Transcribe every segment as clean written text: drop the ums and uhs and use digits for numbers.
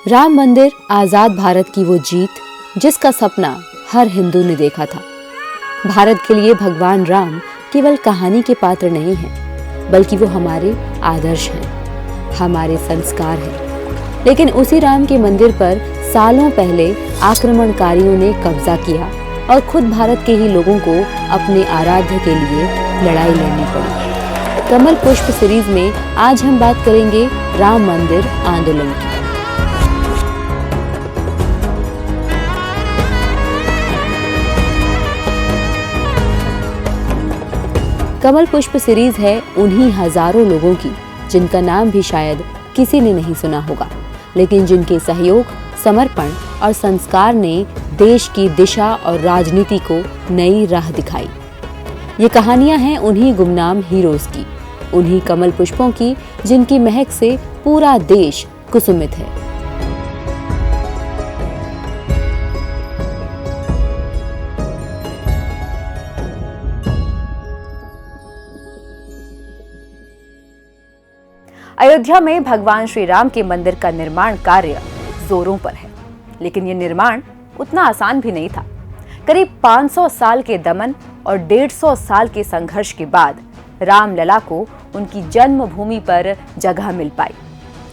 राम मंदिर आजाद भारत की वो जीत जिसका सपना हर हिंदू ने देखा था। भारत के लिए भगवान राम केवल कहानी के पात्र नहीं हैं, बल्कि वो हमारे आदर्श हैं, हमारे संस्कार हैं। लेकिन उसी राम के मंदिर पर सालों पहले आक्रमणकारियों ने कब्जा किया और खुद भारत के ही लोगों को अपने आराध्य के लिए लड़ाई लड़नी पड़ी। कमल पुष्प सीरीज में आज हम बात करेंगे राम मंदिर आंदोलन की। कमल पुष्प सीरीज है उन्हीं हजारों लोगों की जिनका नाम भी शायद किसी ने नहीं सुना होगा, लेकिन जिनके सहयोग, समर्पण और संस्कार ने देश की दिशा और राजनीति को नई राह दिखाई। ये कहानियां हैं उन्हीं गुमनाम हीरोज की, उन्हीं कमल पुष्पों की जिनकी महक से पूरा देश कुसुमित है। अयोध्या में भगवान श्री राम के मंदिर का निर्माण कार्य जोरों पर है, लेकिन ये निर्माण उतना आसान भी नहीं था। करीब 500 साल के दमन और 150 साल के संघर्ष के बाद रामलला को उनकी जन्मभूमि पर जगह मिल पाई।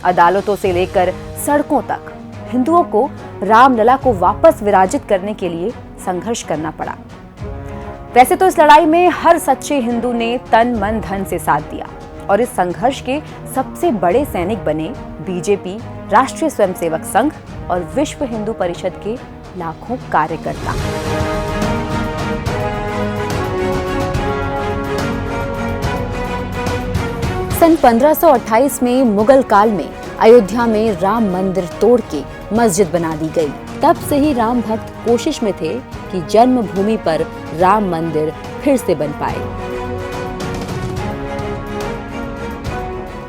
अदालतों से लेकर सड़कों तक हिंदुओं को रामलला को वापस विराजित करने के लिए संघर्ष करना पड़ा। वैसे तो इस लड़ाई में हर सच्चे हिंदू ने तन मन धन से साथ दिया और इस संघर्ष के सबसे बड़े सैनिक बने बीजेपी, राष्ट्रीय स्वयंसेवक संघ और विश्व हिंदू परिषद के लाखों कार्यकर्ता। सन 1528 में मुगल काल में अयोध्या में राम मंदिर तोड़ के मस्जिद बना दी गई। तब से ही राम भक्त कोशिश में थे कि जन्मभूमि पर राम मंदिर फिर से बन पाए।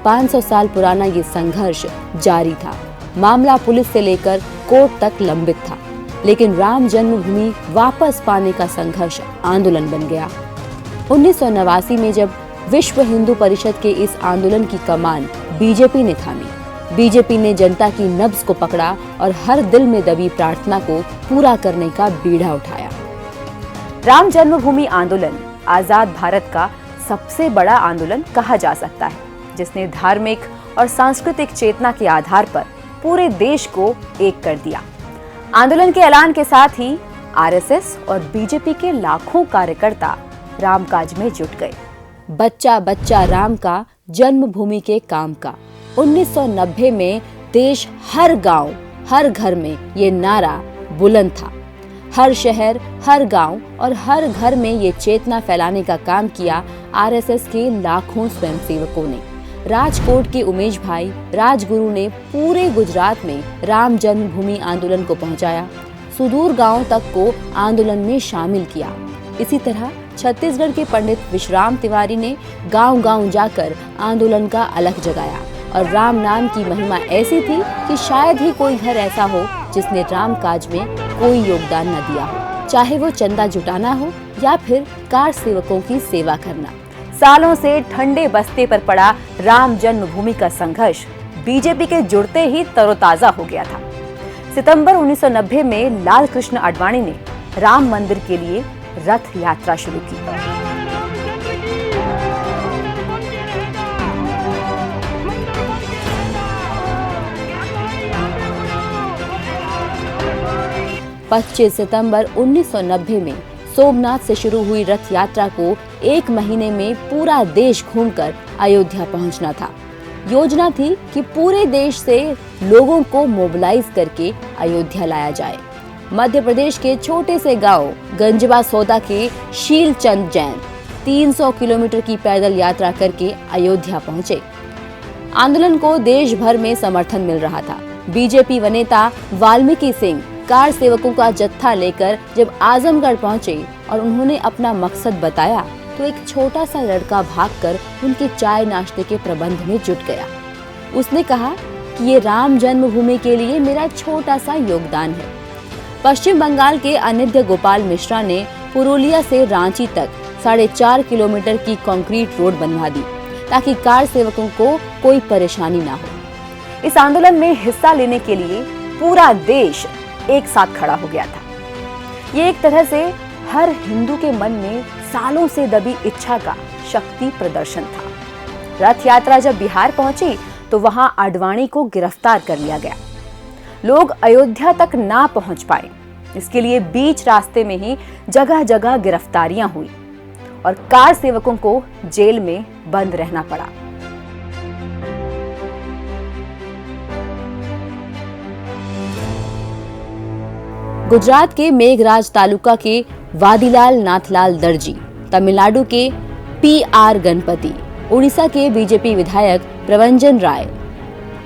500 साल पुराना ये संघर्ष जारी था। मामला पुलिस से लेकर कोर्ट तक लंबित था, लेकिन राम जन्मभूमि वापस पाने का संघर्ष आंदोलन बन गया। 1989 में जब विश्व हिंदू परिषद के इस आंदोलन की कमान बीजेपी ने थामी, बीजेपी ने जनता की नब्ज को पकड़ा और हर दिल में दबी प्रार्थना को पूरा करने का बीड़ा उठाया। राम जन्मभूमि आंदोलन आजाद भारत का सबसे बड़ा आंदोलन कहा जा सकता है, जिसने धार्मिक और सांस्कृतिक चेतना के आधार पर पूरे देश को एक कर दिया। आंदोलन के ऐलान के साथ ही आरएसएस और बीजेपी के लाखों कार्यकर्ता रामकाज में जुट गए। बच्चा बच्चा राम का, जन्मभूमि के काम का। 1990 में देश हर गांव, हर घर में ये नारा बुलंद था। हर शहर, हर गांव और हर घर में ये चेतना फैलाने का काम किया आरएसएस के लाखों स्वयंसेवकों ने। राजकोट के उमेश भाई राजगुरु ने पूरे गुजरात में राम जन्मभूमि आंदोलन को पहुंचाया, सुदूर गांवों तक को आंदोलन में शामिल किया। इसी तरह छत्तीसगढ़ के पंडित विश्राम तिवारी ने गांव-गांव जाकर आंदोलन का अलख जगाया और राम नाम की महिमा ऐसी थी कि शायद ही कोई घर ऐसा हो जिसने राम काज में कोई योगदान न दिया हो, चाहे वो चंदा जुटाना हो या फिर कार सेवकों की सेवा करना। सालों से ठंडे बस्ते पर पड़ा राम जन्मभूमि का संघर्ष बीजेपी के जुड़ते ही तरोताजा हो गया था। सितंबर 1990 में लाल कृष्ण आडवाणी ने राम मंदिर के लिए रथ यात्रा शुरू की। पच्चीस सितंबर 1990 में सोमनाथ से शुरू हुई रथ यात्रा को एक महीने में पूरा देश घूमकर अयोध्या पहुंचना था। योजना थी कि पूरे देश से लोगों को मोबिलाइज करके अयोध्या लाया जाए। मध्य प्रदेश के छोटे से गांव गंजवा सौदा के शीलचंद जैन 300 किलोमीटर की पैदल यात्रा करके अयोध्या पहुंचे। आंदोलन को देश भर में समर्थन मिल रहा था। बीजेपी नेता वाल्मीकि सिंह कार सेवकों का जत्था लेकर जब आजमगढ़ पहुंचे और उन्होंने अपना मकसद बताया, तो एक छोटा सा लड़का भागकर उनके चाय नाश्ते के प्रबंध में जुट गया। उसने कहा कि ये राम जन्मभूमि के लिए मेरा छोटा सा योगदान है। पश्चिम बंगाल के अनिध्य गोपाल मिश्रा ने पुरुलिया से रांची तक 4.5 किलोमीटर की कंक्रीट रोड बनवा दी ताकि कार सेवकों को कोई परेशानी ना हो। इस आंदोलन में हिस्सा लेने के लिए पूरा देश एक साथ खड़ा हो गया था। ये एक तरह से हर हिंदू के मन में सालों से दबी इच्छा का शक्ति प्रदर्शन था। रथ यात्रा जब बिहार पहुंची तो वहां आडवाणी को गिरफ्तार कर लिया गया। लोग अयोध्या तक ना पहुंच पाए, इसके लिए बीच रास्ते में ही जगह जगह गिरफ्तारियां हुई और कार सेवकों को जेल में बंद रहना पड़ा। गुजरात के मेघराज तालुका के वादीलाल नाथलाल दर्जी, तमिलनाडु के PR गणपति, उड़ीसा के बीजेपी विधायक प्रवंजन राय,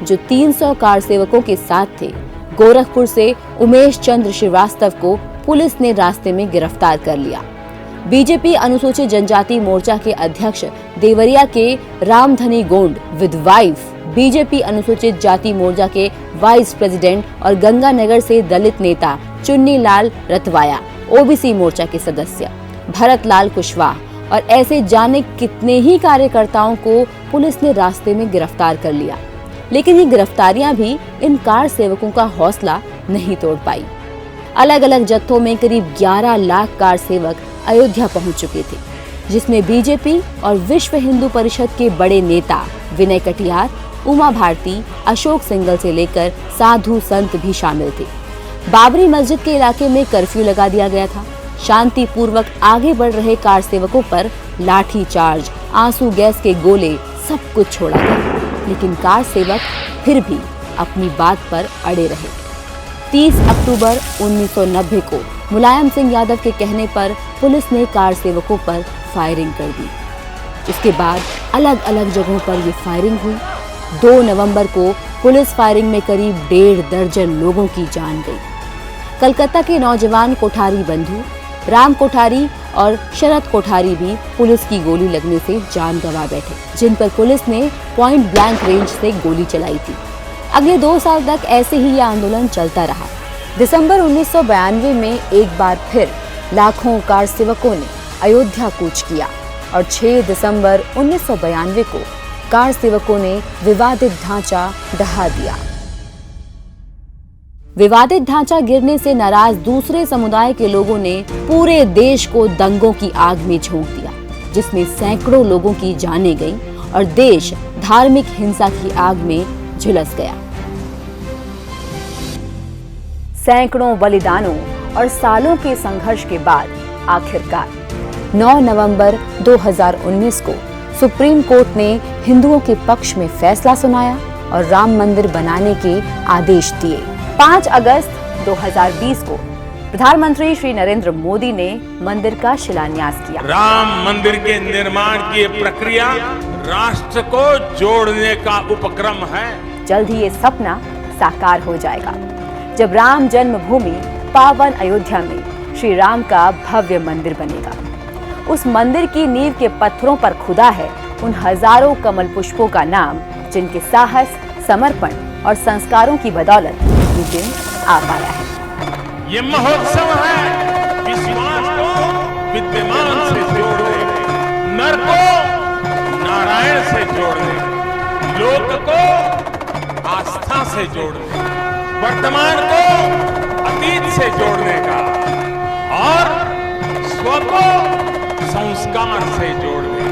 जो 300 कार सेवकों के साथ थे, गोरखपुर से उमेश चंद्र श्रीवास्तव को पुलिस ने रास्ते में गिरफ्तार कर लिया। बीजेपी अनुसूचित जनजाति मोर्चा के अध्यक्ष देवरिया के Ramdhani Gond with wife, BJP अनुसूचित जाति मोर्चा के वाइस प्रेसिडेंट और गंगानगर से दलित नेता चुन्नी लाल रतवाया, ओबीसी मोर्चा के सदस्य भरत लाल कुशवाहा और ऐसे जाने कितने ही कार्यकर्ताओं को पुलिस ने रास्ते में गिरफ्तार कर लिया। लेकिन ये गिरफ्तारियां भी इन कार सेवकों का हौसला नहीं तोड़ पाई। अलग अलग जत्थों में करीब 11 लाख कार सेवक अयोध्या पहुंच चुके थे, जिसमें बीजेपी और विश्व हिंदू परिषद के बड़े नेता विनय कटियार, उमा भारती, अशोक सिंघल से लेकर साधु संत भी शामिल थे। बाबरी मस्जिद के इलाके में कर्फ्यू लगा दिया गया था। शांतिपूर्वक आगे बढ़ रहे कार सेवकों पर लाठी चार्ज, आंसू गैस के गोले, सब कुछ छोड़ा गया, लेकिन कार सेवक फिर भी अपनी बात पर अड़े रहे। 30 अक्टूबर 1990 को मुलायम सिंह यादव के कहने पर पुलिस ने कार सेवकों पर फायरिंग कर दी। इसके बाद अलग अलग जगहों पर ये फायरिंग हुई। 2 नवंबर को पुलिस फायरिंग में करीब 1.5 दर्जन लोगों की जान गई। कलकत्ता के नौजवान कोठारी बंधु राम कोठारी और शरद कोठारी भी पुलिस की गोली लगने से जान गंवा बैठे, जिन पर पुलिस ने पॉइंट ब्लैंक रेंज से गोली चलाई थी। अगले 2 साल तक ऐसे ही यह आंदोलन चलता रहा। दिसंबर 1992 में एक बार फिर लाखों कार सेवकों ने अयोध्या कूच किया और 6 दिसंबर 1992 को कार सेवकों ने विवादित ढांचा ढहा दिया। विवादित ढांचा गिरने से नाराज दूसरे समुदाय के लोगों ने पूरे देश को दंगों की आग में झोंक दिया, जिसमें सैकड़ों लोगों की जानें गईं और देश धार्मिक हिंसा की आग में झुलस गया। सैकड़ों बलिदानों और सालों के संघर्ष के बाद आखिरकार 9 नवंबर 2019 को सुप्रीम कोर्ट ने हिंदुओं के पक्ष में फैसला सुनाया और राम मंदिर बनाने के आदेश दिए। 5 अगस्त 2020 को प्रधानमंत्री श्री नरेंद्र मोदी ने मंदिर का शिलान्यास किया। राम मंदिर के निर्माण की प्रक्रिया राष्ट्र को जोड़ने का उपक्रम है। जल्द ही ये सपना साकार हो जाएगा, जब राम जन्मभूमि पावन अयोध्या में श्री राम का भव्य मंदिर बनेगा। उस मंदिर की नींव के पत्थरों पर खुदा है उन हजारों कमल पुष्पों का नाम, जिनके साहस, समर्पण और संस्कारों की बदौलत ये दिन आ पाया है। ये महोत्सव है विश्वास को विद्यमान से जोड़ने, नर को नारायण से जोड़ने, लोक को आस्था से जोड़ने, वर्तमान को अतीत से जोड़ने का और स्व को संस्कार से जोड़ने